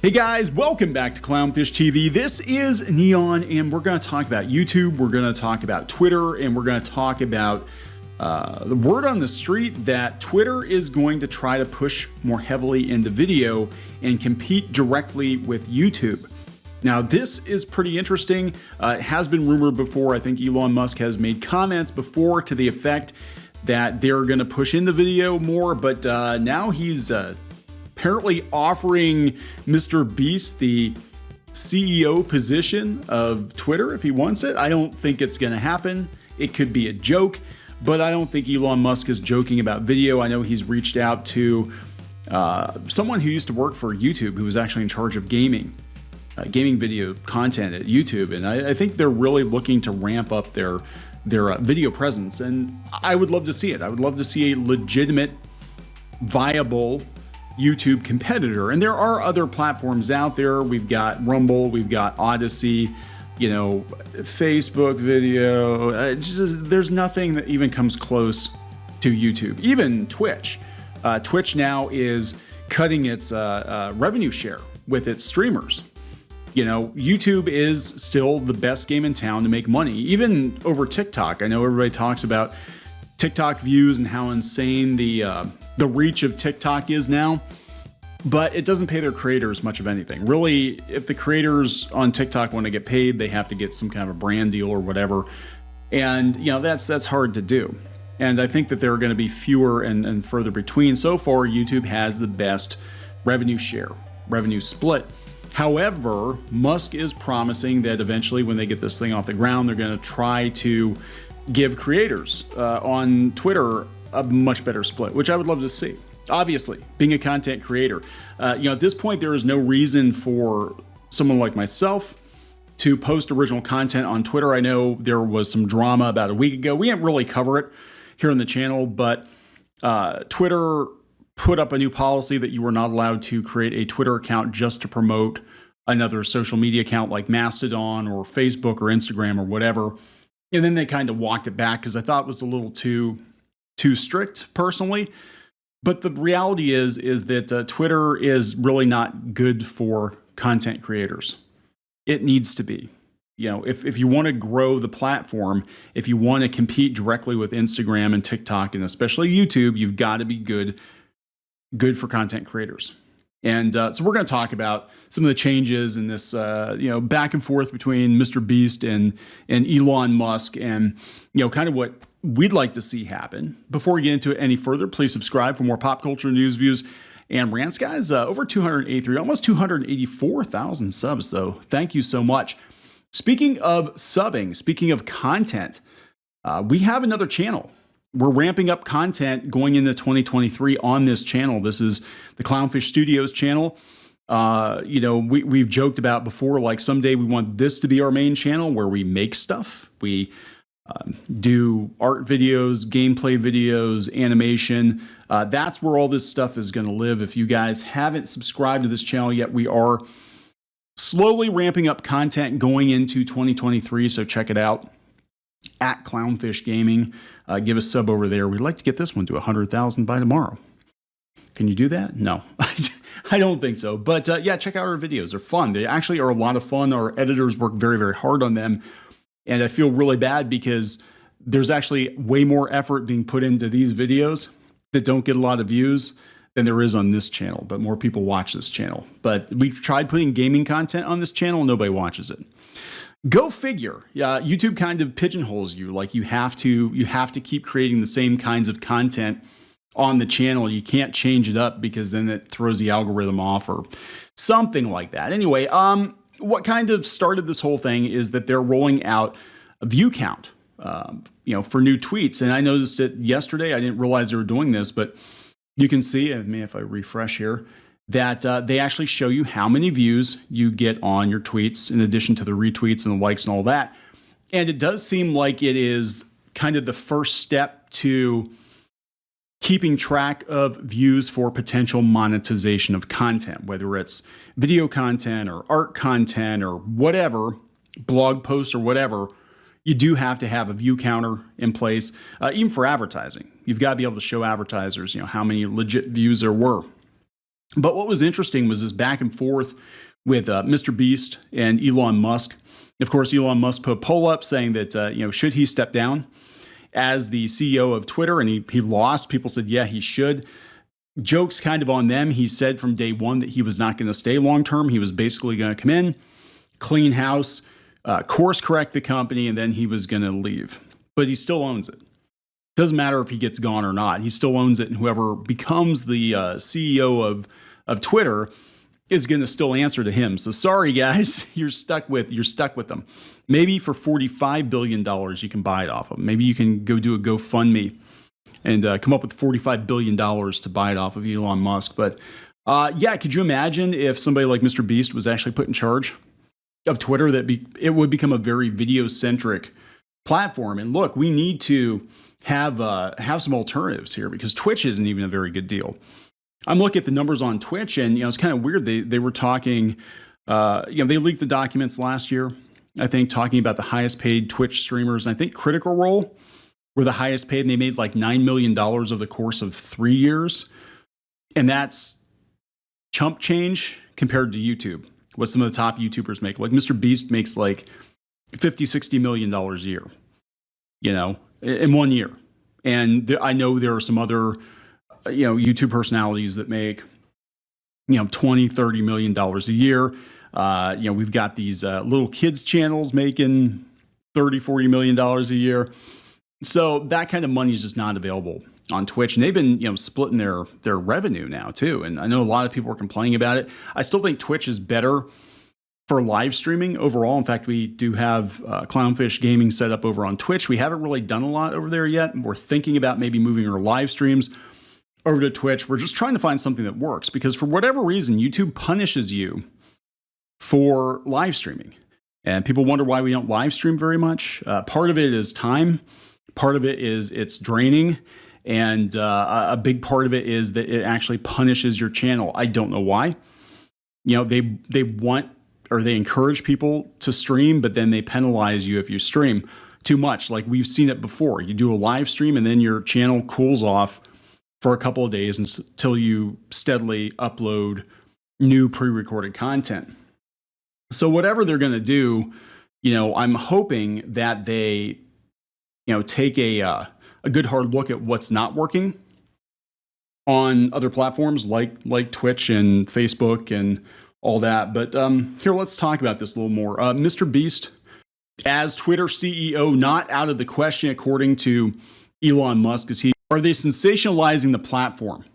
Hey guys, welcome back to Clownfish TV. This is Neon, and we're going to talk about YouTube, we're going to talk about Twitter, and we're going to talk about the word on the street that Twitter is going to try to push more heavily into video and compete directly with YouTube. Now, this is pretty interesting. It has been rumored before. I think Elon Musk has made comments before to the effect that they're going to push into video more, but now he's apparently offering Mr. Beast the CEO position of Twitter if he wants it. I don't think it's going to happen. It could be a joke, but I don't think Elon Musk is joking about video. I know he's reached out to someone who used to work for YouTube who was actually in charge of gaming video content at YouTube, and I think they're really looking to ramp up their video presence, and I would love to see it. I would love to see a legitimate, viable YouTube competitor. And there are other platforms out there. We've got Rumble, we've got Odyssey, Facebook video. There's nothing that even comes close to YouTube. Even Twitch. Twitch now is cutting its revenue share with its streamers. YouTube is still the best game in town to make money, even over TikTok. I know everybody talks about TikTok views and how insane the reach of TikTok is now, but it doesn't pay their creators much of anything. Really, if the creators on TikTok want to get paid, they have to get some kind of a brand deal or whatever. And, that's hard to do. And I think that there are going to be fewer and further between. So far, YouTube has the best revenue share, revenue split. However, Musk is promising that eventually when they get this thing off the ground, they're going to try to give creators on Twitter a much better split, which I would love to see. Obviously, being a content creator, at this point, there is no reason for someone like myself to post original content on Twitter. I know there was some drama about a week ago. We didn't really cover it here on the channel, but Twitter put up a new policy that you were not allowed to create a Twitter account just to promote another social media account like Mastodon or Facebook or Instagram or whatever. And then they kind of walked it back because I thought it was a little too strict personally. But the reality is that Twitter is really not good for content creators. It needs to be. If you want to grow the platform, if you want to compete directly with Instagram and TikTok and especially YouTube, you've got to be good for content creators. And so we're going to talk about some of the changes in this, back and forth between Mr. Beast and Elon Musk, and kind of what we'd like to see happen. Before we get into it any further, please subscribe for more pop culture news, views, and rants, guys. Over 283, almost 284,000 subs, though. Thank you so much. Speaking of subbing, speaking of content, we have another channel. We're ramping up content going into 2023 on this channel. This is the Clownfish Studios channel. We've joked about before, like someday we want this to be our main channel where we make stuff. We do art videos, gameplay videos, animation. That's where all this stuff is going to live. If you guys haven't subscribed to this channel yet, we are slowly ramping up content going into 2023, so check it out. At Clownfish Gaming. Give a sub over there. We'd like to get this one to 100,000 by tomorrow. Can you do that? No, I don't think so. But check out our videos. They're fun. They actually are a lot of fun. Our editors work very, very hard on them. And I feel really bad because there's actually way more effort being put into these videos that don't get a lot of views than there is on this channel. But more people watch this channel. But we've tried putting gaming content on this channel. Nobody watches it. Go figure. YouTube kind of pigeonholes you. Like you have to keep creating the same kinds of content on the channel. You can't change it up because then it throws the algorithm off or something like that. Anyway, what kind of started this whole thing is that they're rolling out a view count, for new tweets. And I noticed it yesterday. I didn't realize they were doing this, but you can see, if I refresh here, that they actually show you how many views you get on your tweets in addition to the retweets and the likes and all that. And it does seem like it is kind of the first step to keeping track of views for potential monetization of content, whether it's video content or art content or whatever, blog posts or whatever. You do have to have a view counter in place, even for advertising. You've got to be able to show advertisers, how many legit views there were. But what was interesting was this back and forth with Mr. Beast and Elon Musk. Of course, Elon Musk put a poll up saying that, should he step down as the CEO of Twitter? And he lost. People said, yeah, he should. Jokes kind of on them. He said from day one that he was not going to stay long term. He was basically going to come in, clean house, course correct the company, and then he was going to leave. But he still owns it. Doesn't matter if he gets gone or not. He still owns it, and whoever becomes the CEO of Twitter is going to still answer to him. So sorry, guys, you're stuck with them. Maybe for $45 billion you can buy it off of. Maybe you can go do a GoFundMe and come up with $45 billion to buy it off of Elon Musk. But could you imagine if somebody like Mr. Beast was actually put in charge of Twitter? It would become a very video-centric platform. And look, we need to have some alternatives here because Twitch isn't even a very good deal. I'm looking at the numbers on Twitch, and it's kind of weird. They were talking, they leaked the documents last year, I think, talking about the highest paid Twitch streamers. And I think Critical Role were the highest paid, and they made like $9 million over the course of 3 years. And that's chump change compared to YouTube, what some of the top YouTubers make. Like Mr. Beast makes like $50-60 million a year, in 1 year. And I know there are some other YouTube personalities that make, $20-30 million a year. We've got these little kids channels making $30-40 million a year. So that kind of money is just not available on Twitch. And they've been, splitting their revenue now too. And I know a lot of people are complaining about it. I still think Twitch is better for live streaming overall. In fact, we do have Clownfish Gaming set up over on Twitch. We haven't really done a lot over there yet. We're thinking about maybe moving our live streams over to Twitch. We're just trying to find something that works because for whatever reason, YouTube punishes you for live streaming. And people wonder why we don't live stream very much. Part of it is time. Part of it is it's draining. And a big part of it is that it actually punishes your channel. I don't know why. They want, or they encourage people to stream, but then they penalize you if you stream too much. Like we've seen it before. You do a live stream and then your channel cools off for a couple of days until you steadily upload new pre-recorded content. So whatever they're going to do, I'm hoping that they, take a good hard look at what's not working on other platforms like Twitch and Facebook and all that. But here, let's talk about this a little more. Mr. Beast, as Twitter CEO, not out of the question, according to Elon Musk. Are they sensationalizing the platform?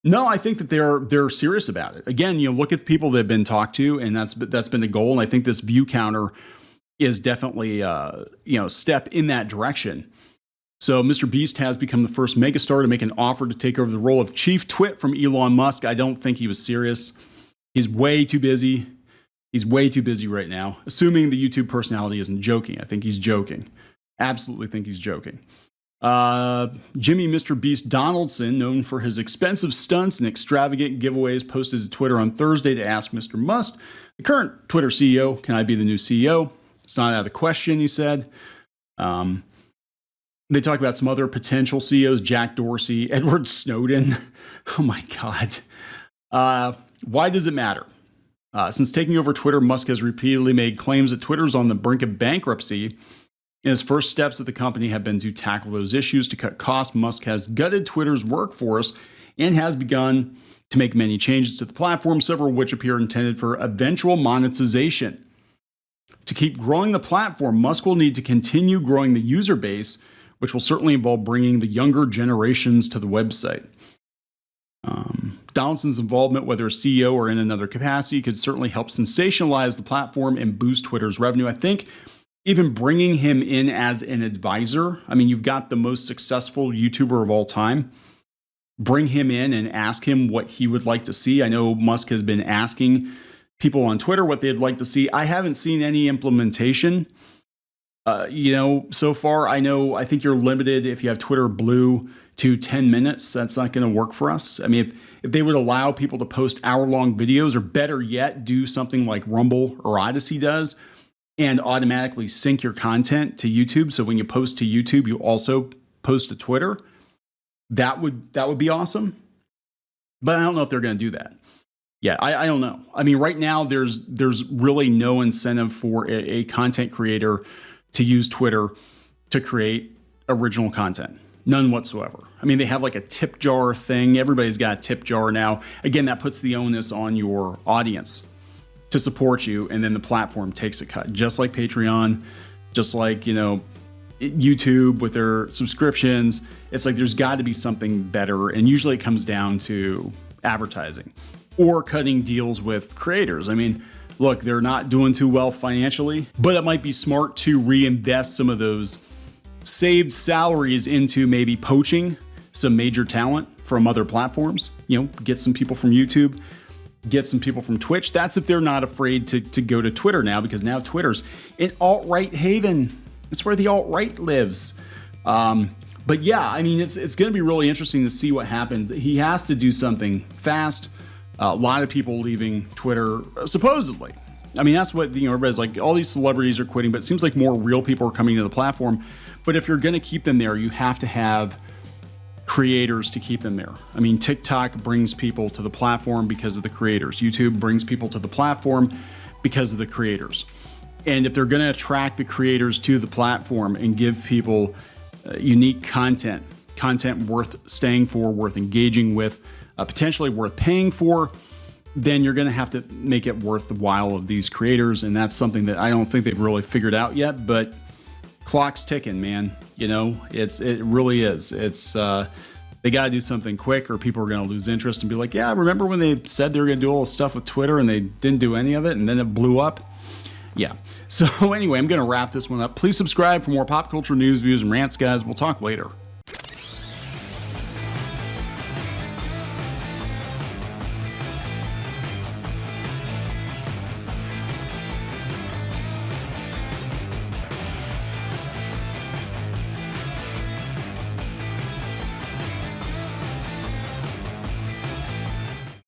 No, I think that they're serious about it. Again, look at the people that have been talked to, and that's been the goal. And I think this view counter is definitely a step in that direction. So Mr. Beast has become the first megastar to make an offer to take over the role of chief twit from Elon Musk. I don't think he was serious. He's way too busy. He's way too busy right now. Assuming the YouTube personality isn't joking. I think he's joking. Absolutely think he's joking. Jimmy Mr. Beast Donaldson, known for his expensive stunts and extravagant giveaways, posted to Twitter on Thursday to ask Mr. Musk, the current Twitter CEO, can I be the new CEO? It's not out of the question, he said. They talk about some other potential CEOs, Jack Dorsey, Edward Snowden. Oh my God. Why does it matter? Since taking over Twitter, Musk has repeatedly made claims that Twitter's on the brink of bankruptcy. And his first steps at the company have been to tackle those issues to cut costs. Musk has gutted Twitter's workforce and has begun to make many changes to the platform, several of which appear intended for eventual monetization. To keep growing the platform, Musk will need to continue growing the user base, which will certainly involve bringing the younger generations to the website. Donaldson's involvement, whether as CEO or in another capacity, could certainly help sensationalize the platform and boost Twitter's revenue. I think even bringing him in as an advisor, I mean, you've got the most successful YouTuber of all time. Bring him in and ask him what he would like to see. I know Musk has been asking people on Twitter what they'd like to see. I haven't seen any implementation, so far. I think you're limited if you have Twitter Blue to 10 minutes. That's not going to work for us. I mean, if they would allow people to post hour-long videos, or better yet, do something like Rumble or Odyssey does, and automatically sync your content to YouTube. So when you post to YouTube, you also post to Twitter. That would be awesome. But I don't know if they're going to do that. Yeah, I don't know. I mean, right now there's really no incentive for a content creator to use Twitter to create original content. None whatsoever. I mean, they have like a tip jar thing. Everybody's got a tip jar now. Again, that puts the onus on your audience to support you, and then the platform takes a cut, just like Patreon, just like, you know, YouTube with their subscriptions. It's like there's got to be something better, and usually it comes down to advertising or cutting deals with creators. I mean, look, they're not doing too well financially, but it might be smart to reinvest some of those saved salaries into maybe poaching some major talent from other platforms. You know, get some people from YouTube, get some people from Twitch. That's if they're not afraid to go to Twitter now, because now Twitter's an alt-right haven. It's where the alt-right lives. But yeah, I mean, it's going to be really interesting to see what happens. He has to do something fast. A lot of people leaving Twitter, supposedly. I mean, that's what, you know, everybody's like, all these celebrities are quitting, but it seems like more real people are coming to the platform. But if you're going to keep them there, you have to have creators to keep them there. I mean, TikTok brings people to the platform because of the creators. YouTube brings people to the platform because of the creators. And if they're going to attract the creators to the platform and give people unique content worth staying for, worth engaging with, potentially worth paying for, then you're going to have to make it worth the while of these creators. And that's something that I don't think they've really figured out yet, but clock's ticking, man. You know, it really is. It's, they got to do something quick or people are going to lose interest and be like, yeah, remember when they said they were going to do all this stuff with Twitter and they didn't do any of it and then it blew up? Yeah. So anyway, I'm going to wrap this one up. Please subscribe for more pop culture news, views, and rants, guys. We'll talk later.